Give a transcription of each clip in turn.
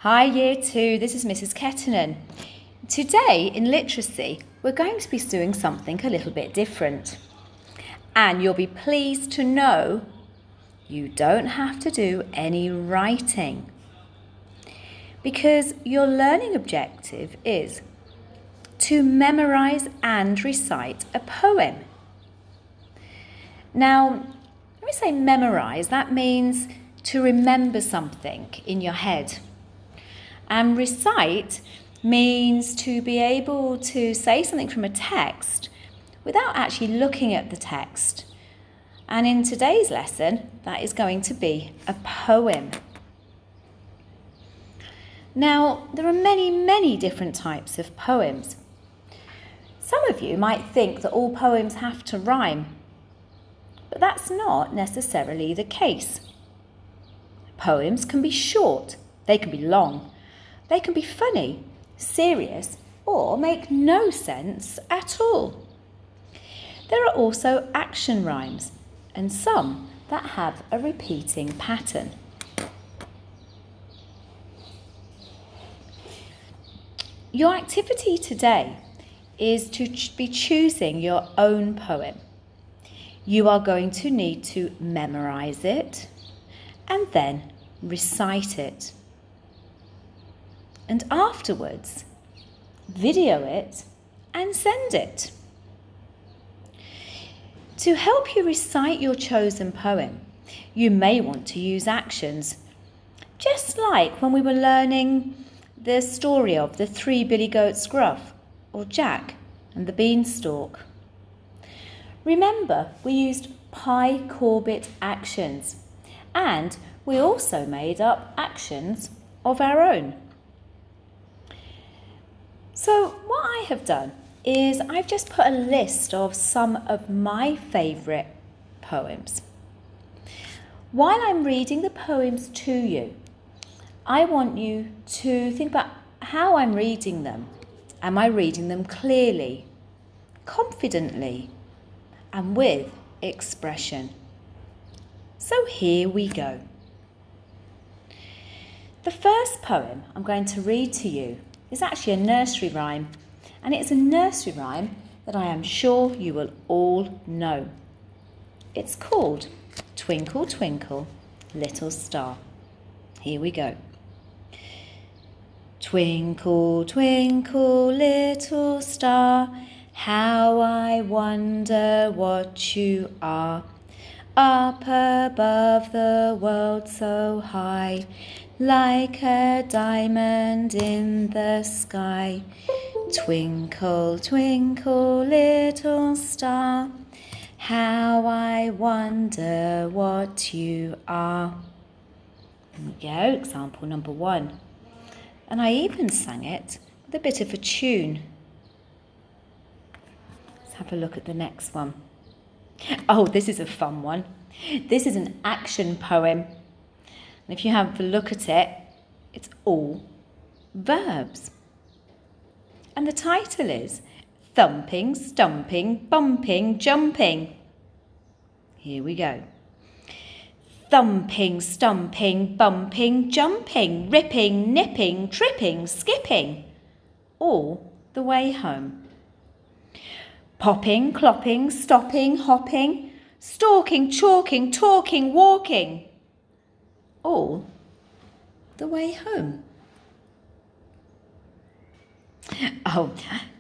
Hi Year 2, this is Mrs. Kettenan. Today in literacy we're going to be doing something a little bit different. And you'll be pleased to know you don't have to do any writing. Because your learning objective is to memorise and recite a poem. Now, when we say memorise, that means to remember something in your head. And recite means to be able to say something from a text without actually looking at the text. And in today's lesson, that is going to be a poem. Now, there are many different types of poems. Some of you might think that all poems have to rhyme, but that's not necessarily the case. Poems can be short, they can be long, they can be funny, serious, or make no sense at all. There are also action rhymes, and some that have a repeating pattern. Your activity today is to be choosing your own poem. You are going to need to memorise it and then recite it. And afterwards, video it and send it. To help you recite your chosen poem, you may want to use actions, just like when we were learning the story of the 3 billy goats gruff, or Jack and the beanstalk. Remember, we used Pi Corbett actions, and we also made up actions of our own. So what I have done is I've just put a list of some of my favourite poems. While I'm reading the poems to you, I want you to think about how I'm reading them. Am I reading them clearly, confidently, and with expression? So here we go. The first poem I'm going to read to you is actually a nursery rhyme, and it's a nursery rhyme that I am sure you will all know. It's called Twinkle, Twinkle, Little Star. Here we go. Twinkle, twinkle, little star, how I wonder what you are. Up above the world so high, like a diamond in the sky. Twinkle, twinkle, little star, how I wonder what you are. There we go, example number 1. And I even sang it with a bit of a tune. Let's have a look at the next one. Oh, this is a fun one. This is an action poem. And if you have a look at it, it's all verbs. And the title is Thumping, Stumping, Bumping, Jumping. Here we go. Thumping, stumping, bumping, jumping, ripping, nipping, tripping, skipping, all the way home. Popping, clopping, stopping, hopping, stalking, chalking, talking, walking, all the way home. Oh,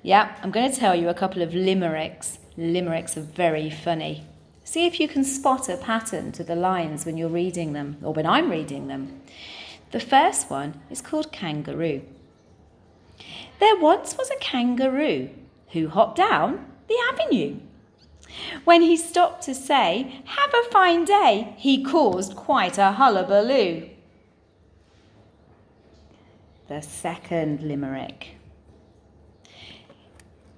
yeah, I'm going to tell you a couple of limericks. Limericks are very funny. See if you can spot a pattern to the lines when you're reading them, or when I'm reading them. The first one is called Kangaroo. There once was a kangaroo who hopped down the avenue. When he stopped to say, "Have a fine day," he caused quite a hullabaloo. The second limerick.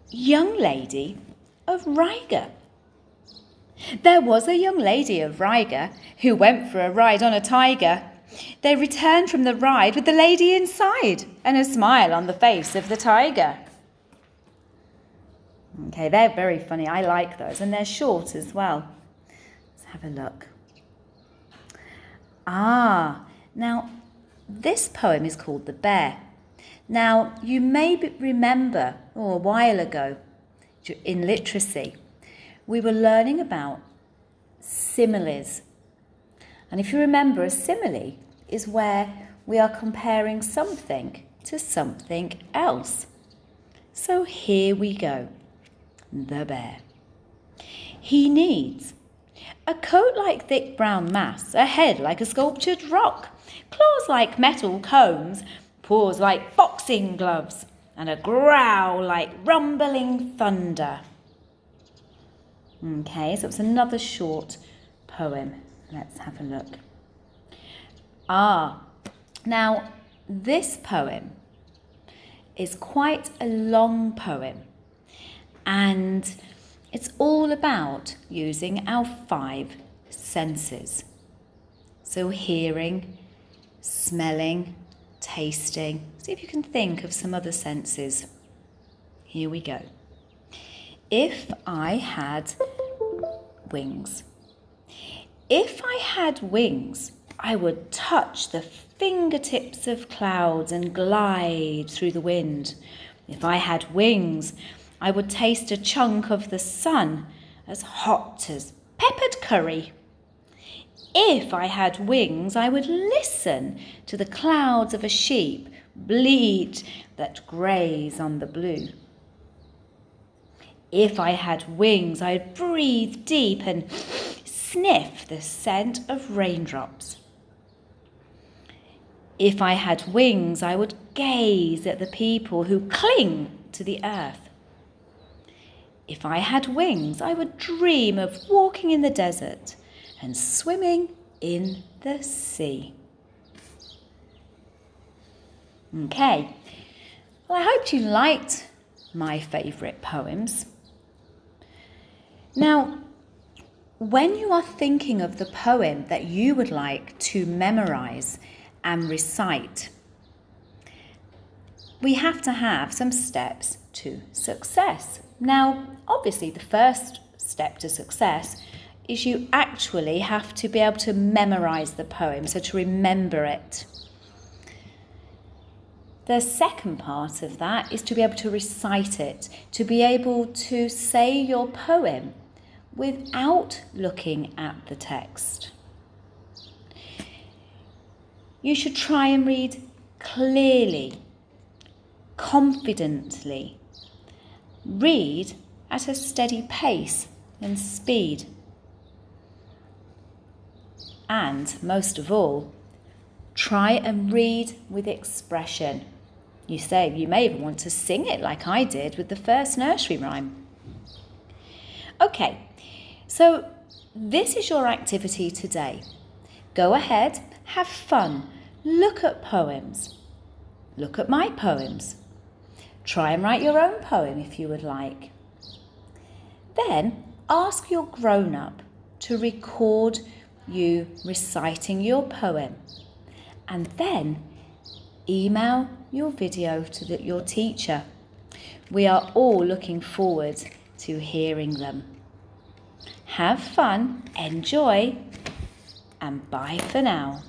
Young lady of Riga. There was a young lady of Riga who went for a ride on a tiger. They returned from the ride with the lady inside and a smile on the face of the tiger. Okay, they're very funny. I like those, and they're short as well. Let's have a look. Now this poem is called The Bear. Now, you may remember, a while ago, in literacy, we were learning about similes. And if you remember, a simile is where we are comparing something to something else. So here we go. The bear. He needs a coat like thick brown mass, a head like a sculptured rock, claws like metal combs, paws like boxing gloves, and a growl like rumbling thunder. Okay, so it's another short poem. Let's have a look. Now this poem is quite a long poem, and it's all about using our 5 senses. So hearing, smelling, tasting. See if you can think of some other senses. Here we go. If I had wings. If I had wings, I would touch the fingertips of clouds and glide through the wind. If I had wings, I would taste a chunk of the sun as hot as peppered curry. If I had wings, I would listen to the clouds of a sheep bleat that graze on the blue. If I had wings, I'd breathe deep and sniff the scent of raindrops. If I had wings, I would gaze at the people who cling to the earth. If I had wings, I would dream of walking in the desert and swimming in the sea. Okay, well, I hope you liked my favourite poems. Now, when you are thinking of the poem that you would like to memorise and recite, we have to have some steps to success. Now, obviously, the first step to success is you actually have to be able to memorise the poem, so to remember it. The second part of that is to be able to recite it, to be able to say your poem without looking at the text. You should try and read clearly, confidently. Read at a steady pace and speed. And most of all, try and read with expression. You may even want to sing it like I did with the first nursery rhyme. Okay, so this is your activity today. Go ahead, have fun, look at poems. Look at my poems. Try and write your own poem if you would like. Then ask your grown-up to record you reciting your poem, and then email your video to your teacher. We are all looking forward to hearing them. Have fun, enjoy, and bye for now.